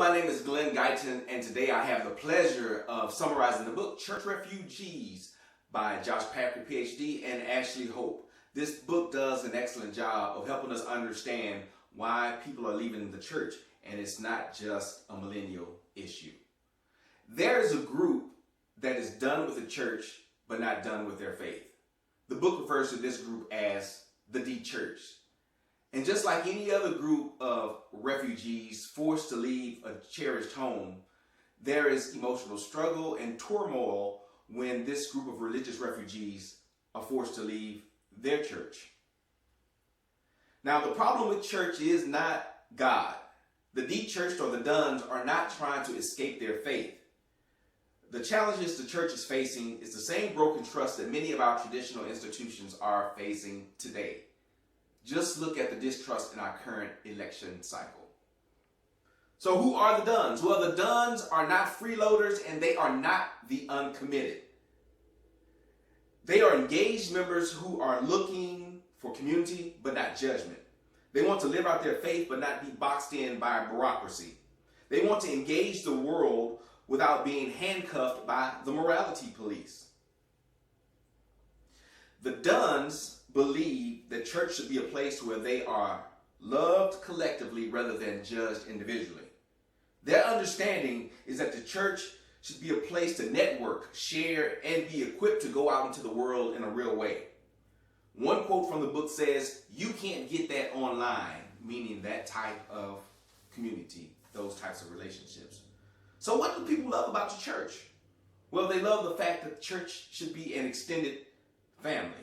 my name is Glen Guyton, and today I have the pleasure of summarizing the book Church Refugees by Packhard, PhD, and Ashleigh Hope. This book does an excellent job of helping us understand why people are leaving the church, and it's not just a millennial issue. There is a group that is done with the church, but not done with their faith. The book refers to this group as the Dechurched. And just like any other group of refugees forced to leave a cherished home, there is emotional struggle and turmoil when this group of religious refugees are forced to leave their church. Now, the problem with church is not God. The Dechurched or the Duns are not trying to escape their faith. The challenges the church is facing is the same broken trust that many of our traditional institutions are facing today. Just look at the distrust in our current election cycle. So who are the Duns? Well, the Duns are not freeloaders and they are not the uncommitted. They are engaged members who are looking for community but not judgment. They want to live out their faith but not be boxed in by bureaucracy. They want to engage the world without being handcuffed by the morality police. The Duns believe that church should be a place where they are loved collectively rather than judged individually. Their understanding is that the church should be a place to network, share, and be equipped to go out into the world in a real way. One quote from the book says, "You can't get that online," meaning that type of community, those types of relationships. So what do people love about the church? Well, they love the fact that the church should be an extended family.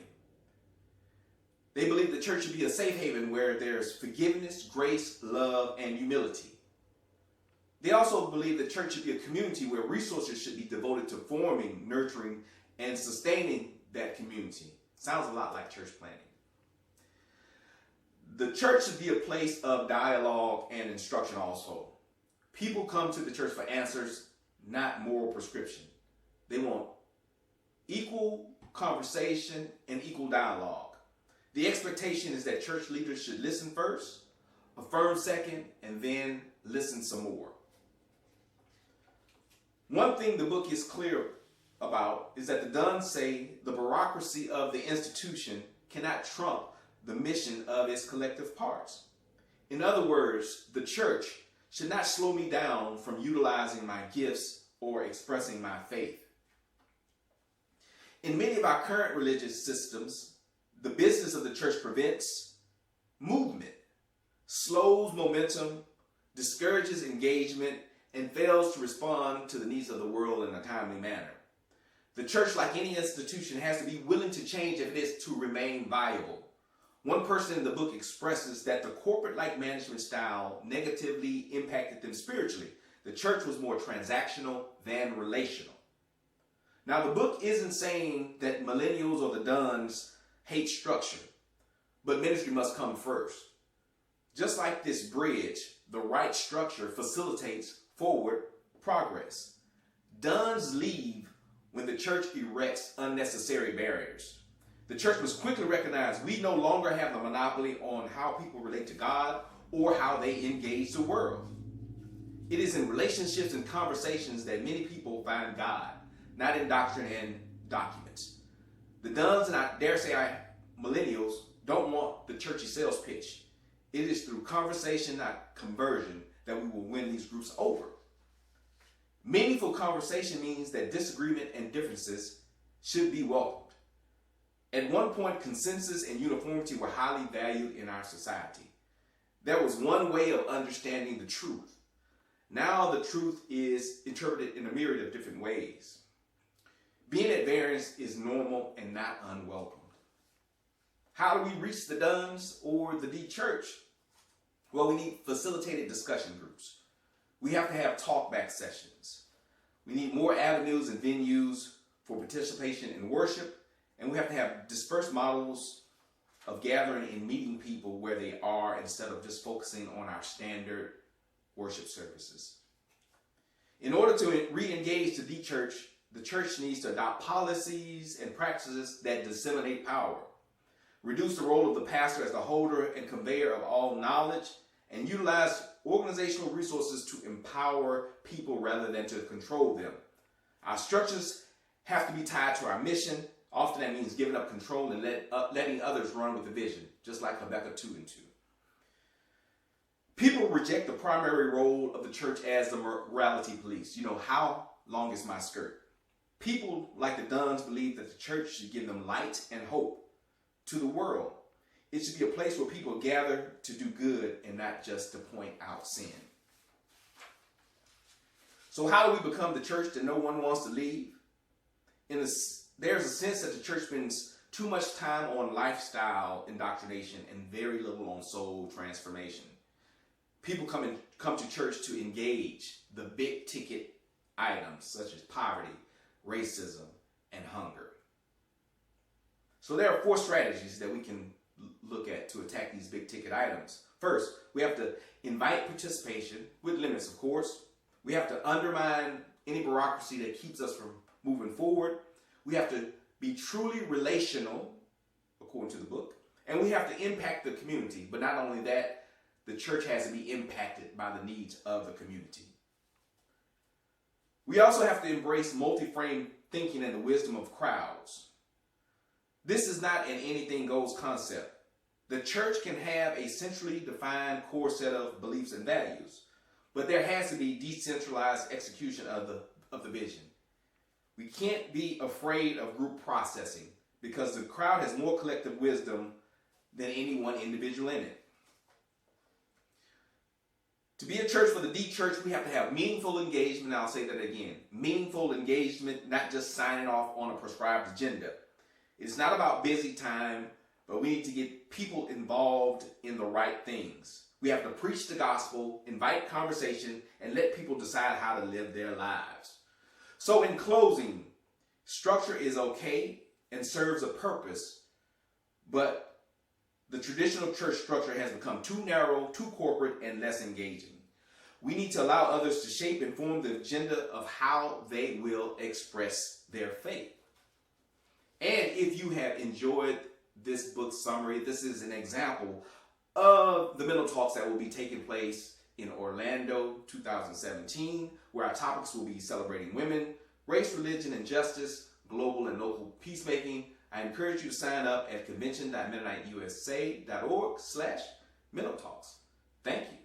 They believe the church should be a safe haven where there's forgiveness, grace, love, and humility. They also believe the church should be a community where resources should be devoted to forming, nurturing, and sustaining that community. Sounds a lot like church planting. The church should be a place of dialogue and instruction also. People come to the church for answers, not moral prescription. They want equal conversation and equal dialogue. The expectation is that church leaders should listen first, affirm second, and then listen some more. One thing the book is clear about is that the Duns say the bureaucracy of the institution cannot trump the mission of its collective parts. In other words, the church should not slow me down from utilizing my gifts or expressing my faith. In many of our current religious systems, the business of the church prevents movement, slows momentum, discourages engagement, and fails to respond to the needs of the world in a timely manner. The church, like any institution, has to be willing to change if it is to remain viable. One person in the book expresses that the corporate-like management style negatively impacted them spiritually. The church was more transactional than relational. Now, the book isn't saying that millennials or the Duns hate structure, but ministry must come first. Just like this bridge, the right structure facilitates forward progress. Duns leave when the church erects unnecessary barriers. The church must quickly recognize we no longer have the monopoly on how people relate to God or how they engage the world. It is in relationships and conversations that many people find God, not in doctrine and documents. The Duns, and I dare say millennials, don't want the churchy sales pitch. It is through conversation, not conversion, that we will win these groups over. Meaningful conversation means that disagreement and differences should be welcomed. At one point, consensus and uniformity were highly valued in our society. There was one way of understanding the truth. Now the truth is interpreted in a myriad of different ways. Being at variance is normal and not unwelcomed. How do we reach the Duns or the Dechurched? Well, we need facilitated discussion groups. We have to have talkback sessions. We need more avenues and venues for participation in worship, and we have to have dispersed models of gathering and meeting people where they are instead of just focusing on our standard worship services. In order to re-engage the Dechurched, the church needs to adopt policies and practices that disseminate power, reduce the role of the pastor as the holder and conveyor of all knowledge, and utilize organizational resources to empower people rather than to control them. Our structures have to be tied to our mission. Often that means giving up control and letting others run with the vision, just like Habakkuk 2:2. People reject the primary role of the church as the morality police. How long is my skirt? People like the Duns believe that the church should give them light and hope to the world. It should be a place where people gather to do good and not just to point out sin. So how do we become the church that no one wants to leave? There's a sense that the church spends too much time on lifestyle indoctrination and very little on soul transformation. People come to church to engage the big ticket items such as poverty, racism, and hunger. So there are 4 strategies that we can look at to attack these big ticket items. First, we have to invite participation with limits, of course. We have to undermine any bureaucracy that keeps us from moving forward. We have to be truly relational, according to the book. And we have to impact the community. But not only that, the church has to be impacted by the needs of the community. We also have to embrace multi-frame thinking and the wisdom of crowds. This is not an anything goes concept. The church can have a centrally defined core set of beliefs and values, but there has to be decentralized execution of the vision. We can't be afraid of group processing because the crowd has more collective wisdom than any one individual in it. To be a church for the Dechurched, we have to have meaningful engagement. I'll say that again. Meaningful engagement, not just signing off on a prescribed agenda. It's not about busy time, but we need to get people involved in the right things. We have to preach the gospel, invite conversation, and let people decide how to live their lives. So in closing, structure is okay and serves a purpose, but the traditional church structure has become too narrow, too corporate, and less engaging. We need to allow others to shape and form the agenda of how they will express their faith. And if you have enjoyed this book summary, this is an example of the MennoTalks that will be taking place in Orlando 2017, where our topics will be celebrating women, race, religion, and justice, global and local peacemaking. I encourage you to sign up at convention.mennoniteusa.org/MennoTalks. Thank you.